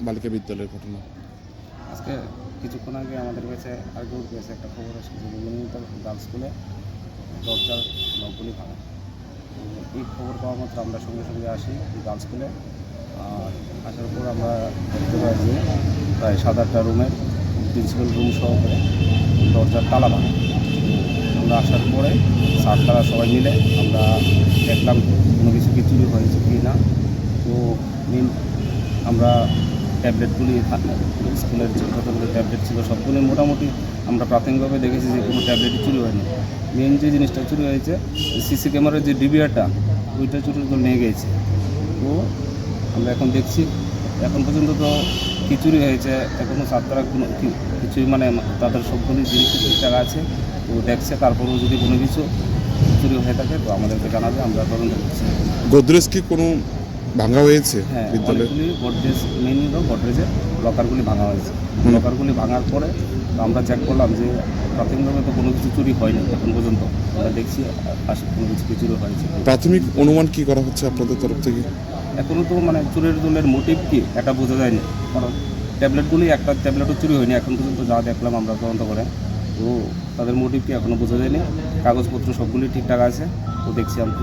বালিকা বিদ্যালয়ের ঘটনা? আজকে কিছুক্ষণ আগে আমাদের কাছে আগে গেছে একটা খবর আসছে যে রবীন্দ্র গার্লস স্কুলে দরজার লকগুলি ভাঙা। তো এই খবর পাওয়া মাত্র আমরা সঙ্গে সঙ্গে আসি এই গার্লস স্কুলে। আর আসার পর আমরা দেখতে পাই যে প্রায় 7-8টা রুমের প্রিন্সিপাল রুম সহকারে দরজার তালা ভাঙা। আমরা আসার পরে স্যার তারা সবাই মিলে আমরা দেখলাম কোনো কিছু কি চুরি হয়েছে কি না। তো মেন আমরা ট্যাবলেটগুলি স্কুলের যে যতগুলো ট্যাবলেট ছিল সবগুলো মোটামুটি আমরা প্রাথমিকভাবে দেখেছি যে কোনো ট্যাবলেটই চুরি হয়নি। মেন যে জিনিসটা চুরি হয়েছে সিসি ক্যামেরার যে ডিভিআরটা ওইটা চুরি করে নিয়ে গেছে। তো আমরা এখন দেখছি এখন পর্যন্ত তো কী চুরি হয়েছে এখনও ছাত্ররা কোনো কিছুই মানে তাদের সবগুলি জিনিস ঠিকঠাক আছে। তো দেখছে তারপরেও যদি কোনো কিছু চুরি হয়ে থাকে তো আমাদেরকে জানাবে, আমরা তদন্ত করছি। গোদরেজ কি কোনো ভাঙা হয়েছে হ্যাঁ, বিদ্যালয়ে? অনেকগুলি গডরেজ মেন হলো গডরেজের লকারগুলি ভাঙা হয়েছে। লকারগুলি ভাঙার পরে তো আমরা চেক করলাম যে প্রাথমিকভাবে তো কোনো কিছু চুরি হয়নি এখন পর্যন্ত। আমরা দেখছি আসলে কোনো কিছু কি চুরি হয়েছে। প্রাথমিক অনুমান কি করা হচ্ছে আপনাদের তরফ থেকে? এখনও তো মানে চুরের দলের মোটিভ কি এটা বোঝা যায়নি, কারণ ট্যাবলেটগুলি একটা ট্যাবলেটও চুরি হয়নি এখন পর্যন্ত যা দেখলাম আমরা তদন্ত করে। তো তাদের মোটিভ কি এখনও বোঝা যায়নি। কাগজপত্র সবগুলি ঠিকঠাক আছে, তো দেখছি আমরা।